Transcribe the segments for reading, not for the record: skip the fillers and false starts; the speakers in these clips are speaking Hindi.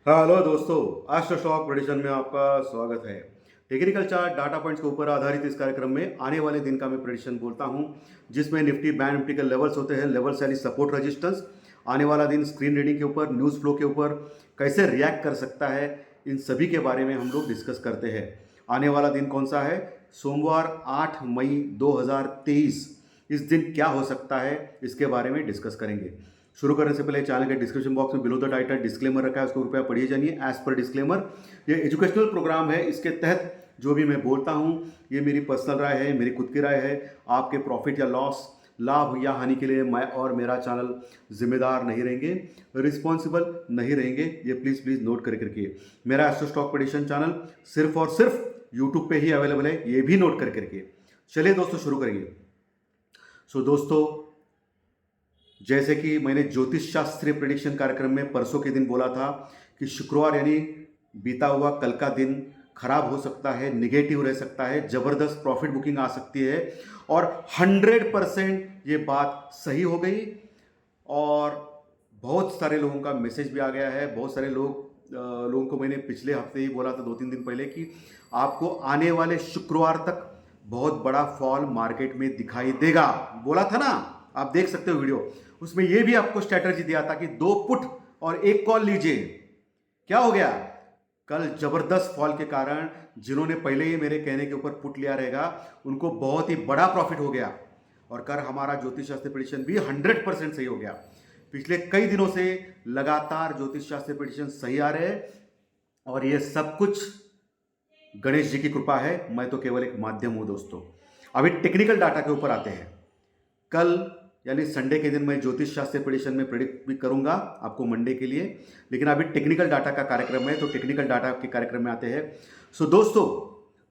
हेलो दोस्तों, एस्ट्रो स्टॉक प्रेडिक्शन में आपका स्वागत है। टेक्निकल चार्ट डाटा पॉइंट्स के ऊपर आधारित इस कार्यक्रम में आने वाले दिन का मैं प्रेडिक्शन बोलता हूं, जिसमें निफ्टी बैंक निफ्टी के लेवल्स होते हैं, लेवल्स यानी सपोर्ट रेजिस्टेंस। आने वाला दिन स्क्रीन रीडिंग के ऊपर, न्यूज़ फ्लो के ऊपर कैसे रिएक्ट कर सकता है, इन सभी के बारे में हम लोग डिस्कस करते हैं। आने वाला दिन कौन सा है? सोमवार 8 मई 2023। इस दिन क्या हो सकता है, इसके बारे में डिस्कस करेंगे। शुरू करने से पहले चैनल के डिस्क्रिप्शन बॉक्स में बिलो द टाइटल डिस्क्लेमर रखा है, उसको कृपया पढ़िए जानिए। एज पर डिस्क्लेमर, ये एजुकेशनल प्रोग्राम है। इसके तहत जो भी मैं बोलता हूँ, ये मेरी पर्सनल राय है, मेरी खुद की राय है। आपके प्रॉफिट या लॉस, लाभ या हानि के लिए मैं और मेरा चैनल जिम्मेदार नहीं रहेंगे, रिस्पॉन्सिबल नहीं रहेंगे। ये प्लीज़ प्लीज़ नोट करके रखिए। मेरा एस्ट्रो स्टॉक प्रेडिक्शन चैनल सिर्फ और सिर्फ यूट्यूब पे ही अवेलेबल है, ये भी नोट करके रखिए। चलिए दोस्तों, शुरू करेंगे। दोस्तों, जैसे कि मैंने ज्योतिष शास्त्रीय प्रेडिक्शन कार्यक्रम में परसों के दिन बोला था कि शुक्रवार यानी बीता हुआ कल का दिन खराब हो सकता है, निगेटिव रह सकता है, जबरदस्त प्रॉफिट बुकिंग आ सकती है, और 100% ये बात सही हो गई। और बहुत सारे लोगों का मैसेज भी आ गया है। बहुत सारे लोगों को मैंने पिछले हफ्ते ही बोला था, 2-3 दिन पहले, कि आपको आने वाले शुक्रवार तक बहुत बड़ा फॉल मार्केट में दिखाई देगा। बोला था ना, आप देख सकते हो वीडियो। उसमें यह भी आपको स्ट्रैटेजी दिया था कि 2 पुट और 1 कॉल लीजिए। क्या हो गया? कल जबरदस्त फॉल के कारण जिन्होंने पहले ही मेरे कहने के ऊपर पुट लिया रहेगा, उनको बहुत ही बड़ा प्रॉफिट हो गया। और कल हमारा ज्योतिष शास्त्र प्रेडिक्शन भी 100% सही हो गया। पिछले कई दिनों से लगातार ज्योतिष शास्त्र प्रेडिक्शन सही आ रहे हैं, और ये सब कुछ गणेश जी की कृपा है। मैं तो केवल एक माध्यम हूं दोस्तों। अभी टेक्निकल डाटा के ऊपर आते हैं। कल यानी संडे के दिन मैं ज्योतिष शास्त्र प्रेडिक्शन में प्रेडिक्ट भी करूंगा आपको मंडे के लिए, लेकिन अभी टेक्निकल डाटा का कार्यक्रम है, तो टेक्निकल डाटा के कार्यक्रम में आते हैं। दोस्तों,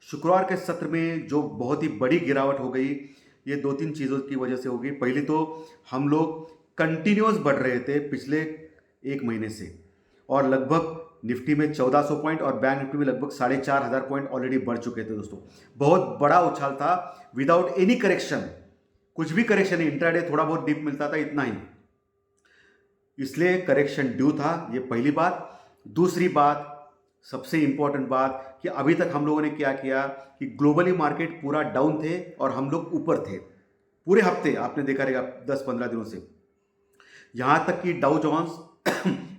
शुक्रवार के सत्र में जो बहुत ही बड़ी गिरावट हो गई, ये 2-3 चीज़ों की वजह से हो गई। पहली तो हम लोग कंटिन्यूस बढ़ रहे थे पिछले 1 महीने से, और लगभग निफ्टी में 1400 पॉइंट और बैंक निफ्टी में लगभग 4500 पॉइंट ऑलरेडी बढ़ चुके थे दोस्तों। बहुत बड़ा उछाल था विदाउट एनी करेक्शन। कुछ भी करेक्शन नहीं, इंट्राडे थोड़ा बहुत डिप मिलता था, इतना ही। इसलिए करेक्शन ड्यू था, ये पहली बात। दूसरी बात, सबसे इंपॉर्टेंट बात, कि अभी तक हम लोगों ने क्या किया कि ग्लोबली मार्केट पूरा डाउन थे और हम लोग ऊपर थे पूरे हफ्ते। आपने देखा रहेगा 10-15 दिनों से, यहां तक कि डाउ जोन्स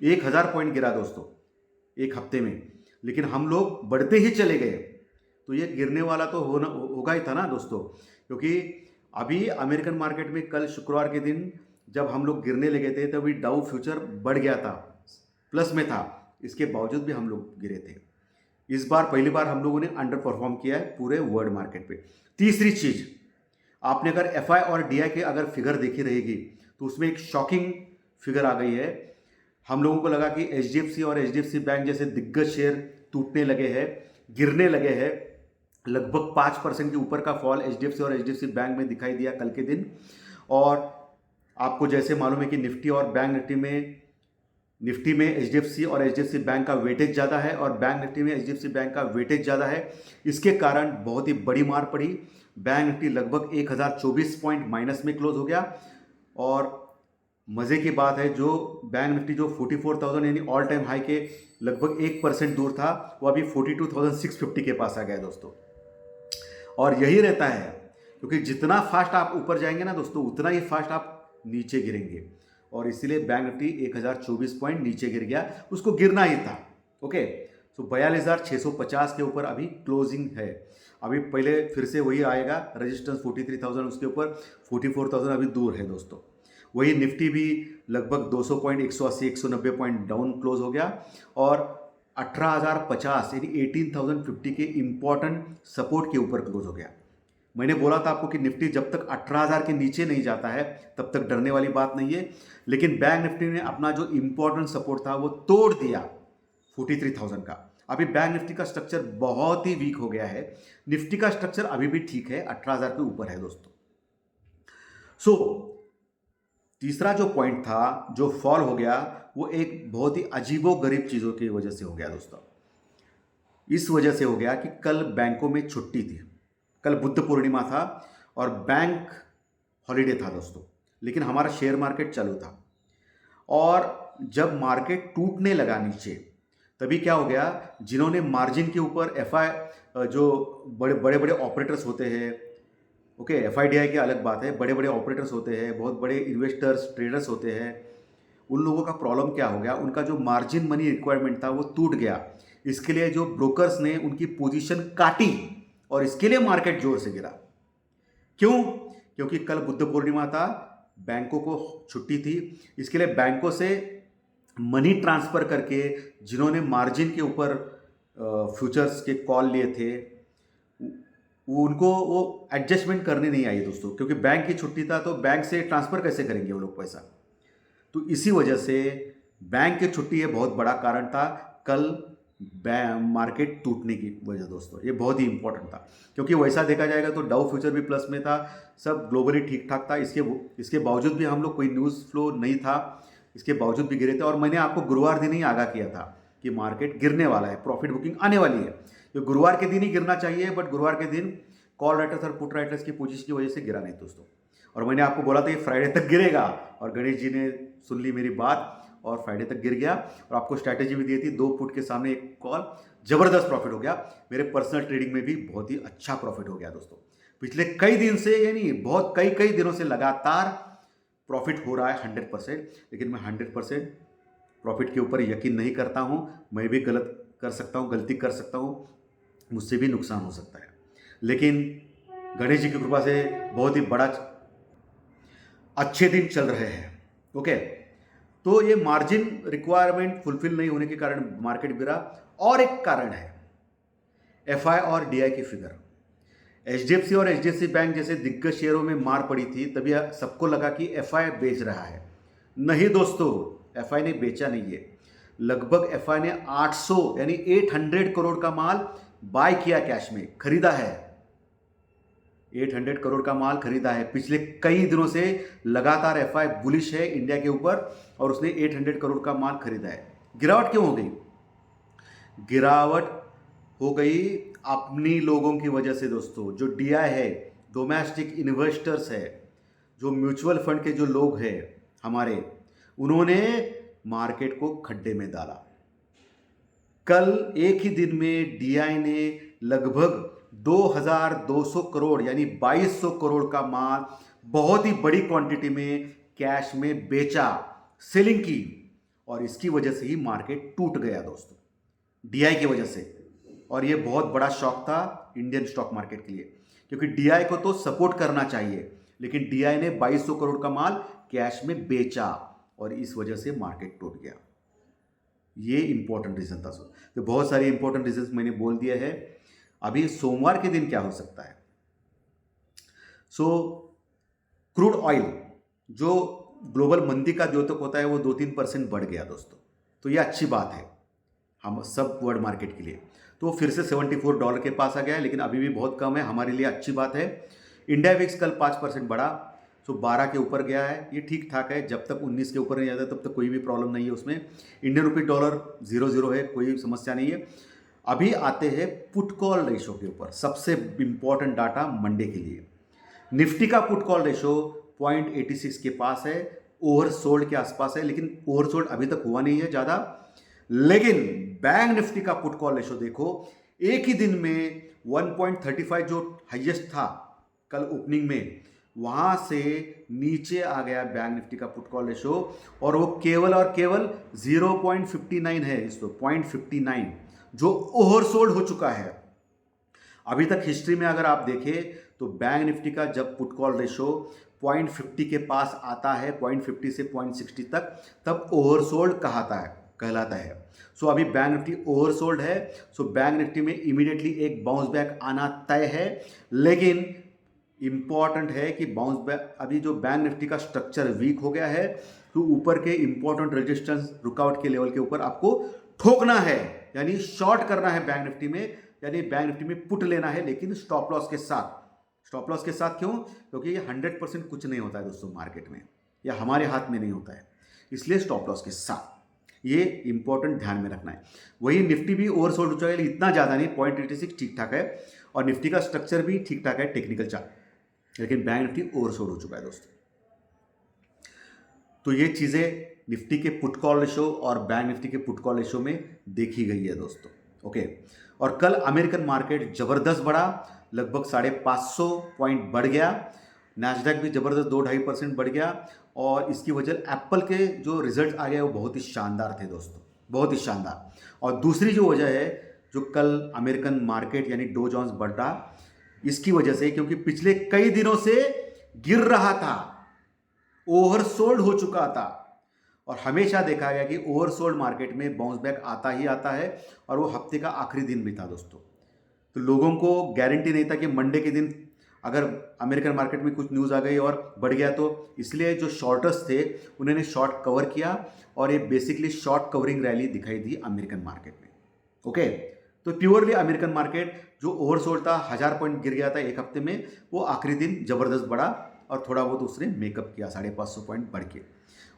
1000 पॉइंट गिरा दोस्तों एक हफ्ते में, लेकिन हम लोग बढ़ते ही चले गए। तो ये गिरने वाला तो होगा ही था ना दोस्तों, क्योंकि अभी अमेरिकन मार्केट में कल शुक्रवार के दिन जब हम लोग गिरने लगे थे, तभी डाउ फ्यूचर बढ़ गया था, प्लस में था। इसके बावजूद भी हम लोग गिरे थे। इस बार पहली बार हम लोगों ने अंडर परफॉर्म किया है पूरे वर्ल्ड मार्केट पे। तीसरी चीज, आपने अगर एफआई और डीआई के अगर फिगर देखी रहेगी, तो उसमें एक शॉकिंग फिगर आ गई है। हम लोगों को लगा कि एचडीएफसी और एचडीएफसी बैंक जैसे दिग्गज शेयर टूटने लगे हैं, गिरने लगे हैं। लगभग 5% के ऊपर का फॉल एचडीएफसी और एचडीएफसी बैंक में दिखाई दिया कल के दिन। और आपको जैसे मालूम है कि निफ्टी में एचडीएफसी और एचडीएफसी बैंक का वेटेज ज़्यादा है, और बैंक निफ्टी में एचडीएफसी बैंक का वेटेज ज़्यादा है। इसके कारण बहुत ही बड़ी मार पड़ी। बैंक निफ्टी लगभग 1024 पॉइंट माइनस में क्लोज हो गया। और मज़े की बात है, जो बैंक निफ्टी जो 44,000 यानी ऑल टाइम हाई के लगभग 1% दूर था, वो अभी 42,650 के पास आ गया दोस्तों। और यही रहता है, क्योंकि जितना फास्ट आप ऊपर जाएंगे ना दोस्तों, उतना ही फास्ट आप नीचे गिरेंगे। और इसीलिए बैंक निफ्टी 1024 पॉइंट नीचे गिर गया, उसको गिरना ही था। ओके, तो 42,650 के ऊपर अभी क्लोजिंग है। अभी पहले फिर से वही आएगा रेजिस्टेंस 43,000, उसके ऊपर 44,000 अभी दूर है दोस्तों। वही निफ्टी भी लगभग 200 पॉइंट, 180-190 पॉइंट डाउन क्लोज हो गया, और 18,050 यानी 18,050 के इंपॉर्टेंट सपोर्ट के ऊपर क्लोज हो गया। मैंने बोला था आपको कि निफ्टी जब तक 18,000 के नीचे नहीं जाता है, तब तक डरने वाली बात नहीं है। लेकिन बैंक निफ्टी ने अपना जो इंपॉर्टेंट सपोर्ट था वो तोड़ दिया 43,000 का। अभी बैंक निफ्टी का स्ट्रक्चर बहुत ही वीक हो गया है। निफ्टी का स्ट्रक्चर अभी भी ठीक है, 18,000 के ऊपर है दोस्तों। तीसरा जो पॉइंट था, जो फॉल हो गया, वो एक बहुत ही अजीबो गरीब चीज़ों की वजह से हो गया दोस्तों। इस वजह से हो गया कि कल बैंकों में छुट्टी थी। कल बुद्ध पूर्णिमा था और बैंक हॉलीडे था दोस्तों, लेकिन हमारा शेयर मार्केट चालू था। और जब मार्केट टूटने लगा नीचे, तभी क्या हो गया, जिन्होंने मार्जिन के ऊपर एफआई जो बड़े बड़े बड़े ऑपरेटर्स होते हैं, ओके, एफआईडीआई की अलग बात है, बड़े बड़े ऑपरेटर्स होते हैं, बहुत बड़े इन्वेस्टर्स ट्रेडर्स होते हैं, उन लोगों का प्रॉब्लम क्या हो गया, उनका जो मार्जिन मनी रिक्वायरमेंट था वो टूट गया। इसके लिए जो ब्रोकर्स ने उनकी पोजीशन काटी और इसके लिए मार्केट जोर से गिरा। क्यों? क्योंकि कल बुद्ध पूर्णिमा था, बैंकों को छुट्टी थी, इसके लिए बैंकों से मनी ट्रांसफ़र करके जिन्होंने मार्जिन के ऊपर फ्यूचर्स के कॉल लिए थे वो उनको वो एडजस्टमेंट करने नहीं आई दोस्तों, क्योंकि बैंक की छुट्टी था तो बैंक से ट्रांसफ़र कैसे करेंगे वो लोग पैसा। तो इसी वजह से बैंक की छुट्टी ये बहुत बड़ा कारण था कल मार्केट टूटने की वजह दोस्तों, ये बहुत ही इंपॉर्टेंट था। क्योंकि वैसा देखा जाएगा तो डाउ फ्यूचर भी प्लस में था, सब ग्लोबली ठीक ठाक था, इसके बावजूद भी हम लोग कोई न्यूज़ फ्लो नहीं था, इसके बावजूद भी गिरे थे। और मैंने आपको गुरुवार दिन ही आगाह किया था कि मार्केट गिरने वाला है, प्रॉफिट बुकिंग आने वाली है। तो गुरुवार के दिन ही गिरना चाहिए, बट गुरुवार के दिन कॉल राइटर्स और पुट राइटर्स की पोजीशन की वजह से गिरा नहीं दोस्तों। और मैंने आपको बोला था ये फ्राइडे तक गिरेगा, और गणेश जी ने सुन ली मेरी बात और फ्राइडे तक गिर गया। और आपको स्ट्रैटेजी भी दी थी, 2 पुट के सामने एक कॉल, जबरदस्त प्रॉफिट हो गया। मेरे पर्सनल ट्रेडिंग में भी बहुत ही अच्छा प्रॉफिट हो गया दोस्तों। पिछले कई दिन से, यानी बहुत कई दिनों से लगातार प्रॉफिट हो रहा है 100%। लेकिन मैं 100% प्रॉफिट के ऊपर यकीन नहीं करता हूं। मैं भी गलत कर सकता हूं, गलती कर सकता हूं, मुझसे भी नुकसान हो सकता है। लेकिन गणेश जी की कृपा से बहुत ही बड़ा अच्छे दिन चल रहे हैं। ओके, तो ये मार्जिन रिक्वायरमेंट फुलफिल नहीं होने के कारण मार्केट गिरा। और एक कारण है एफआई और डीआई की फिगर। एचडीएफसी और एचडीएफसी बैंक जैसे दिग्गज शेयरों में मार पड़ी थी, तभी सबको लगा कि एफआई बेच रहा है। नहीं दोस्तों, एफआई ने बेचा नहीं है। लगभग एफआई ने 800 यानी 800 करोड़ का माल बाय किया, कैश में खरीदा है। 800 करोड़ का माल खरीदा है। पिछले कई दिनों से लगातार एफआई बुलिश है इंडिया के ऊपर और उसने 800 करोड़ का माल खरीदा है। गिरावट क्यों हो गई? गिरावट हो गई अपनी लोगों की वजह से दोस्तों। जो डीआई है, डोमेस्टिक इन्वेस्टर्स है, जो म्यूचुअल फंड के जो लोग हैं हमारे, उन्होंने मार्केट को खड्डे में डाला। कल एक ही दिन में डीआई ने लगभग 2200 करोड़ यानी 2200 करोड़ का माल बहुत ही बड़ी क्वांटिटी में कैश में बेचा, सेलिंग की, और इसकी वजह से ही मार्केट टूट गया दोस्तों, डीआई की वजह से। और ये बहुत बड़ा शॉक था इंडियन स्टॉक मार्केट के लिए, क्योंकि डीआई को तो सपोर्ट करना चाहिए, लेकिन डीआई ने 2200 करोड़ का माल कैश में बेचा और इस वजह से मार्केट टूट गया। ये इंपॉर्टेंट रीजन था। तो बहुत सारे इंपॉर्टेंट रीजन मैंने बोल दिए हैं। अभी सोमवार के दिन क्या हो सकता है? क्रूड ऑयल जो ग्लोबल मंदी का द्योतक होता है वो 2-3% बढ़ गया दोस्तों, तो ये अच्छी बात है हम सब वर्ल्ड मार्केट के लिए। तो फिर से $74 के पास आ गया है, लेकिन अभी भी बहुत कम है, हमारे लिए अच्छी बात है। इंडिया विक्स कल 5% बढ़ा, 12 के ऊपर गया है, ये ठीक ठाक है। जब तक 19 के ऊपर नहीं जाता तब तक कोई भी प्रॉब्लम नहीं है उसमें। इंडियन रुपी डॉलर 0-0 है, कोई समस्या नहीं है। अभी आते हैं पुट कॉल रेशो के ऊपर, सबसे इंपॉर्टेंट डाटा मंडे के लिए। निफ्टी का पुट कॉल रेशो 0.86 के पास है, ओवरसोल्ड के आसपास है, लेकिन ओवरसोल्ड अभी तक हुआ नहीं है ज़्यादा। लेकिन बैंक निफ्टी का पुट कॉल रेशो देखो, एक ही दिन में 1.35 जो हाईएस्ट था कल ओपनिंग में, वहां से नीचे आ गया बैंक निफ्टी का पुट कॉल रेशो, और वो केवल और केवल 0.59 है, इसको 0.59 जो ओवरसोल्ड हो चुका है। अभी तक हिस्ट्री में अगर आप देखें तो बैंक निफ्टी का जब पुट कॉल रेशो 0.50 के पास आता है, 0.50 से 0.60 तक, तब ओवरसोल्ड कहलाता है। सो अभी बैंक निफ्टी ओवरसोल्ड है। सो बैंक निफ्टी में इमीडिएटली एक बाउंस बैक आना तय है। लेकिन इंपॉर्टेंट है कि बाउंस बैक, अभी जो बैंक निफ्टी का स्ट्रक्चर वीक हो गया है, तो ऊपर के इंपॉर्टेंट रेजिस्टेंस रुकआउट के लेवल के ऊपर आपको ठोकना है, यानी शॉर्ट करना है बैंक निफ्टी में, यानी बैंक निफ्टी में पुट लेना है, लेकिन स्टॉप लॉस के साथ। स्टॉप लॉस के साथ क्यों? क्योंकि ये 100% कुछ नहीं होता है दोस्तों मार्केट में, या हमारे हाथ में नहीं होता है, इसलिए स्टॉप लॉस के साथ। ये इंपॉर्टेंट ध्यान में रखना है। वही निफ्टी भी ओवरसोल्ड हो जाएगा, इतना ज़्यादा नहीं, 0.86 ठीक ठाक है, और निफ्टी का स्ट्रक्चर भी ठीक ठाक है टेक्निकल चार्ट, लेकिन बैंक निफ्टी ओवरसोल्ड हो चुका है दोस्तों। तो ये चीज़ें निफ्टी के पुट कॉल रेशो और बैंक निफ्टी के पुट कॉल रेशो में देखी गई है दोस्तों। ओके, और कल अमेरिकन मार्केट जबरदस्त बढ़ा, लगभग 550 पॉइंट बढ़ गया। नैस्डैक भी जबरदस्त 2-2.5% बढ़ गया, और इसकी वजह एप्पल के जो रिजल्ट आ गए वो बहुत ही शानदार थे दोस्तों, बहुत ही शानदार। और दूसरी जो वजह है, जो कल अमेरिकन मार्केट यानी डो जोन्स बढ़ा, इसकी वजह से, क्योंकि पिछले कई दिनों से गिर रहा था, ओवरसोल्ड हो चुका था, और हमेशा देखा गया कि ओवरसोल्ड मार्केट में बाउंस बैक आता ही आता है, और वो हफ्ते का आखिरी दिन भी था दोस्तों। तो लोगों को गारंटी नहीं था कि मंडे के दिन अगर अमेरिकन मार्केट में कुछ न्यूज़ आ गई और बढ़ गया, तो इसलिए जो शॉर्टर्स थे उन्होंने शॉर्ट कवर किया, और ये बेसिकली शॉर्ट कवरिंग रैली दिखाई दी अमेरिकन मार्केट में। ओके, तो प्योरली अमेरिकन मार्केट जो ओवरसोल्ड था, 1000 पॉइंट गिर गया था एक हफ्ते में, वो आखिरी दिन जबरदस्त बढ़ा, और थोड़ा बहुत उसने मेकअप किया 550 पॉइंट बढ़ के।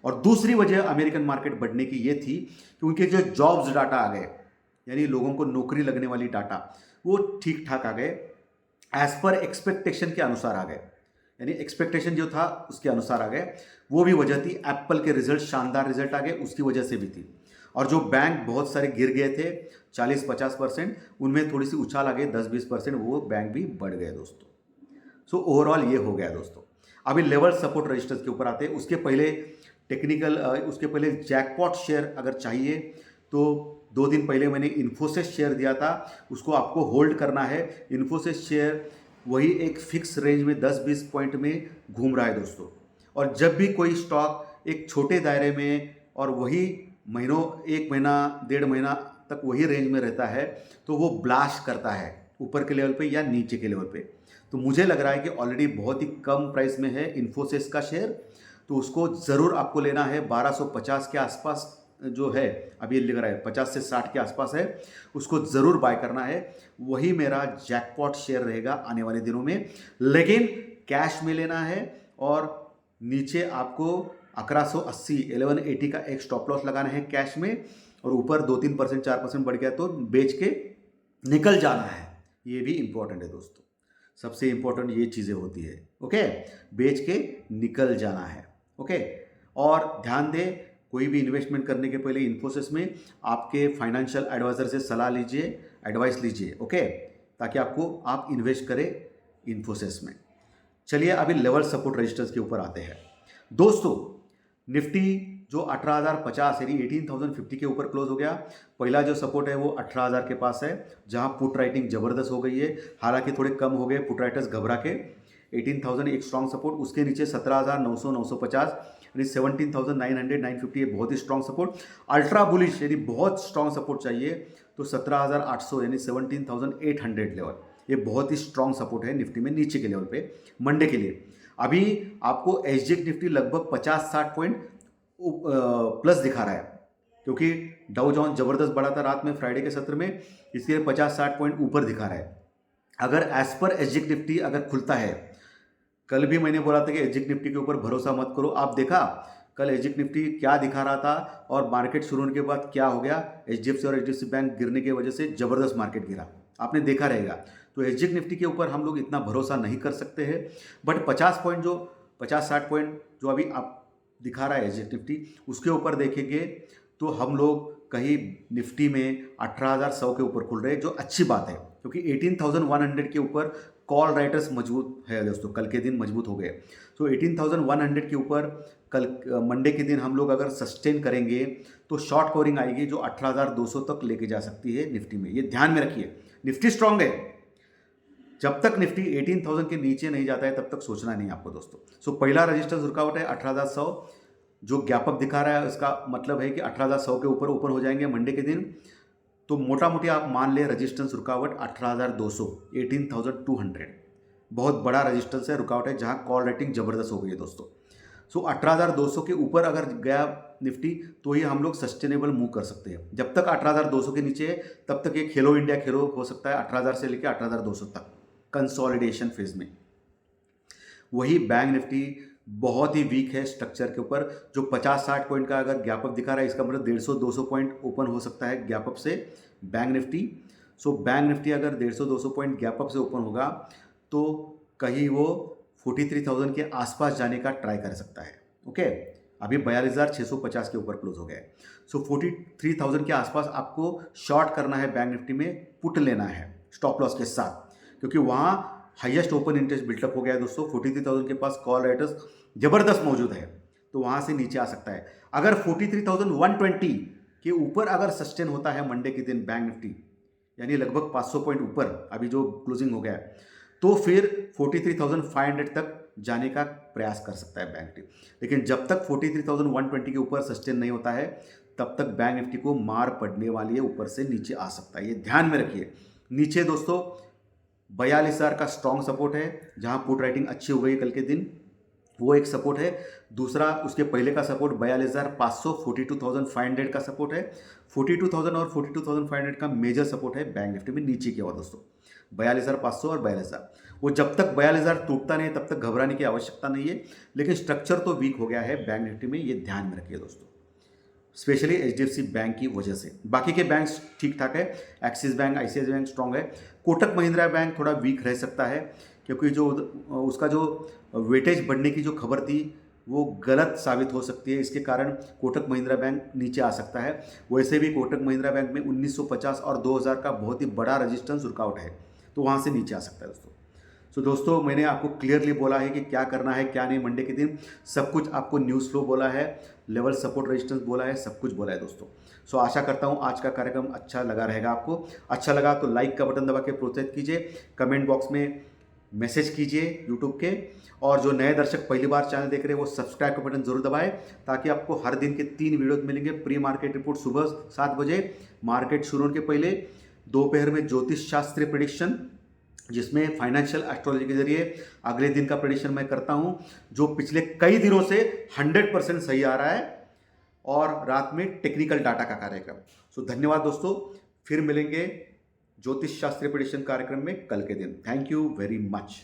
और दूसरी वजह अमेरिकन मार्केट बढ़ने की ये थी कि उनके जो जॉब्स डाटा आ गए, यानी लोगों को नौकरी लगने वाली डाटा, वो ठीक ठाक आ गए, एज पर एक्सपेक्टेशन के अनुसार आ गए, यानी एक्सपेक्टेशन जो था उसके अनुसार आ गए। वो भी वजह थी, एप्पल के रिजल्ट शानदार रिजल्ट आ गए, उसकी वजह से भी थी। और जो बैंक बहुत सारे गिर गए थे 40-50%, उनमें थोड़ी सी उछाल आ गई 10-20%, वो बैंक भी बढ़ गए दोस्तों। सो ओवरऑल ये हो गया दोस्तों। अभी लेवल सपोर्ट रजिस्टर्स के ऊपर आते हैं, उसके पहले उसके पहले जैकपॉट शेयर अगर चाहिए तो 2 दिन पहले मैंने इन्फोसिस शेयर दिया था, उसको आपको होल्ड करना है। इन्फोसिस शेयर वही एक फिक्स रेंज में 10-20 पॉइंट में घूम रहा है दोस्तों। और जब भी कोई स्टॉक एक छोटे दायरे में और वही महीनों, 1 महीना 1.5 महीना तक वही रेंज में रहता है, तो वो ब्लास्ट करता है ऊपर के लेवल पे या नीचे के लेवल पे। तो मुझे लग रहा है कि ऑलरेडी बहुत ही कम प्राइस में है इन्फोसिस का शेयर, तो उसको ज़रूर आपको लेना है। 1250 के आसपास जो है, अभी ये लिख रहा है 50 से 60 के आसपास है, उसको ज़रूर बाय करना है। वही मेरा जैकपॉट शेयर रहेगा आने वाले दिनों में, लेकिन कैश में लेना है। और नीचे आपको 1180 1180 का एक स्टॉप लॉस लगाना है कैश में, और ऊपर 2-3% 4% बढ़ गया तो बेच के निकल जाना है। ये भी इंपॉर्टेंट है दोस्तों, सबसे इंपॉर्टेंट ये चीज़ें होती है। ओके, बेच के निकल जाना है। ओके, और ध्यान दें, कोई भी इन्वेस्टमेंट करने के पहले इन्फोसिस में आपके फाइनेंशियल एडवाइजर से सलाह लीजिए, एडवाइस लीजिए। ओके, ताकि आप इन्वेस्ट करें इन्फोसिस में। चलिए अभी लेवल सपोर्ट रजिस्टर्स के ऊपर आते हैं दोस्तों। निफ्टी जो 18,050 यानी 18,050 के ऊपर क्लोज हो गया। पहला जो सपोर्ट है वो 18,000 के पास है, जहां पुट राइटिंग जबरदस्त हो गई है, हालांकि थोड़े कम हो गए पुट राइटर्स घबरा के। 18,000 एक स्ट्रॉन्ग सपोर्ट, उसके नीचे 17,900 950 यानी 17,900 950 ये बहुत ही स्ट्रॉन्ग सपोर्ट। अल्ट्रा बुलिश यदि बहुत स्ट्रॉन्ग सपोर्ट चाहिए तो 17,800 यानी 17,800 लेवल, ये बहुत ही स्ट्रॉन्ग सपोर्ट है निफ्टी में नीचे के लेवल पे मंडे के लिए। अभी आपको एसजीएक्स निफ्टी लगभग 50-60 पॉइंट प्लस दिखा रहा है, क्योंकि डाउ जोन्स जबरदस्त बढ़ा था रात में फ्राइडे के सत्र में, इसलिए 50-60 पॉइंट ऊपर दिखा रहा है। अगर एज पर एसजीएक्स निफ्टी अगर खुलता है, कल भी मैंने बोला था कि एसजीएक्स निफ्टी के ऊपर भरोसा मत करो। आप देखा कल एसजीएक्स निफ्टी क्या दिखा रहा था, और मार्केट शुरू होने के बाद क्या हो गया। एचडीएफसी और एचडीएफसी बैंक गिरने की वजह से जबरदस्त मार्केट गिरा, आपने देखा रहेगा। तो एसजीएक्स निफ्टी के ऊपर हम लोग इतना भरोसा नहीं कर सकते हैं, बट 50 पॉइंट जो 50-60 पॉइंट जो अभी आप दिखा रहा है एसजीएक्स निफ्टी, उसके ऊपर देखेंगे तो हम लोग कहीं निफ्टी में 18,100 के ऊपर खुल रहे हैं, जो अच्छी बात है, क्योंकि 18,100 के ऊपर कॉल राइटर्स मजबूत है दोस्तों, कल के दिन मजबूत हो गए। तो 18,100 के ऊपर कल मंडे के दिन हम लोग अगर सस्टेन करेंगे तो शॉर्ट कवरिंग आएगी जो 18,200 तक लेके जा सकती है निफ्टी में। ये ध्यान में रखिए, निफ्टी स्ट्रांग है, जब तक निफ्टी 18,000 के नीचे नहीं जाता है तब तक सोचना नहीं आपको दोस्तों। सो पहला रजिस्टेंस रुकावट है 18,100, जो गैप अप दिखा रहा है उसका मतलब है कि 18,100 के ऊपर ओपन हो जाएंगे मंडे के दिन। तो मोटा मोटी आप मान ले रजिस्टेंस रुकावट 18,200 18,200 बहुत बड़ा रजिस्टेंस है, रुकावट है, जहां कॉल रेटिंग जबरदस्त हो गई है दोस्तों। सो 18,200 के ऊपर अगर गया निफ्टी तो ही हम लोग सस्टेनेबल मूव कर सकते हैं। जब तक 18,200 के नीचे है तब तक ये खेलो इंडिया खेलो हो सकता है 18,000 से लेकर 18,200 तक कंसोलिडेशन फेज में। वही बैंक निफ्टी बहुत ही वीक है स्ट्रक्चर के ऊपर, जो 50-60 पॉइंट का अगर गैप अप दिखा रहा है, इसका मतलब 150-200 पॉइंट ओपन हो सकता है गैप अप से bank Nifty. So bank Nifty अगर 150-200 पॉइंट गैप अप से ओपन होगा तो कहीं वो 43,000 के आसपास जाने का ट्राई कर सकता है। ओके, अभी 42,650 के ऊपर क्लोज हो गया है। सो 43,000 के आसपास आपको शॉर्ट करना है बैंक निफ्टी में, पुट लेना है स्टॉप लॉस के साथ, क्योंकि वहाँ हाईएस्ट ओपन इंटरेस्ट बिल्टअप हो गया है दोस्तों। 43,000 के पास कॉल राइटर्स ज़बरदस्त मौजूद है, तो वहाँ से नीचे आ सकता है। अगर 43,120 के ऊपर अगर सस्टेन होता है मंडे के दिन बैंक निफ्टी, यानी लगभग 500 पॉइंट ऊपर अभी जो क्लोजिंग हो गया है, तो फिर 43,500 तक जाने का प्रयास कर सकता है बैंक निफ्टी। लेकिन जब तक 43,120 के ऊपर सस्टेन नहीं होता है, तब तक बैंक निफ्टी को मार पड़ने वाली है, ऊपर से नीचे आ सकता है, ये ध्यान में रखिए। नीचे दोस्तों 42,000 का स्ट्रॉन्ग सपोर्ट है, जहां पुट राइटिंग अच्छी हो गई कल के दिन, वो एक सपोर्ट है। दूसरा उसके पहले का सपोर्ट 42,500, 42,500 का सपोर्ट है। 42,000 और 42,500 का मेजर सपोर्ट है बैंक निफ्टी में नीचे की ओर दोस्तों, 42,500 और 42,000। वो जब तक 42,000 टूटता नहीं तब तक घबराने की आवश्यकता नहीं है, लेकिन स्ट्रक्चर तो वीक हो गया है बैंक निफ्टी में, ये ध्यान में रखिए दोस्तों, स्पेशली एचडीएफसी बैंक की वजह से। बाकी के बैंक्स ठीक ठाक है, axis bank, ICICI bank strong है। कोटक महिंद्रा बैंक थोड़ा वीक रह सकता है, क्योंकि जो उसका जो वेटेज बढ़ने की जो खबर थी वो गलत साबित हो सकती है, इसके कारण कोटक महिंद्रा बैंक नीचे आ सकता है। वैसे भी कोटक महिंद्रा बैंक में 1950 और 2000 का बहुत ही बड़ा रजिस्टेंस रुकावट है, तो वहाँ से नीचे आ सकता है दोस्तों। सो दोस्तों मैंने आपको क्लियरली बोला है कि क्या करना है क्या नहीं मंडे के दिन, सब कुछ आपको न्यूज़ फ्लो बोला है, लेवल सपोर्ट रेजिस्टेंस बोला है, सब कुछ बोला है दोस्तों। सो आशा करता हूँ आज का कार्यक्रम अच्छा लगा रहेगा आपको। अच्छा लगा तो लाइक का बटन दबा के प्रोत्साहित कीजिए, कमेंट बॉक्स में मैसेज कीजिए यूट्यूब के, और जो नए दर्शक पहली बार चैनल देख रहे हैं वो सब्सक्राइब का बटन जरूर दबाएं, ताकि आपको हर दिन के 3 वीडियोज मिलेंगे। प्री मार्केट रिपोर्ट सुबह 7 बजे, मार्केट शुरू होने के पहले दोपहर में ज्योतिष शास्त्रीय प्रेडिक्शन, जिसमें फाइनेंशियल एस्ट्रोलॉजी के जरिए अगले दिन का प्रेडिक्शन मैं करता हूं, जो पिछले कई दिनों से 100% सही आ रहा है, और रात में टेक्निकल डाटा का कार्यक्रम। सो धन्यवाद दोस्तों, फिर मिलेंगे ज्योतिष शास्त्रीय प्रेडिक्शन कार्यक्रम में कल के दिन। Thank you very much.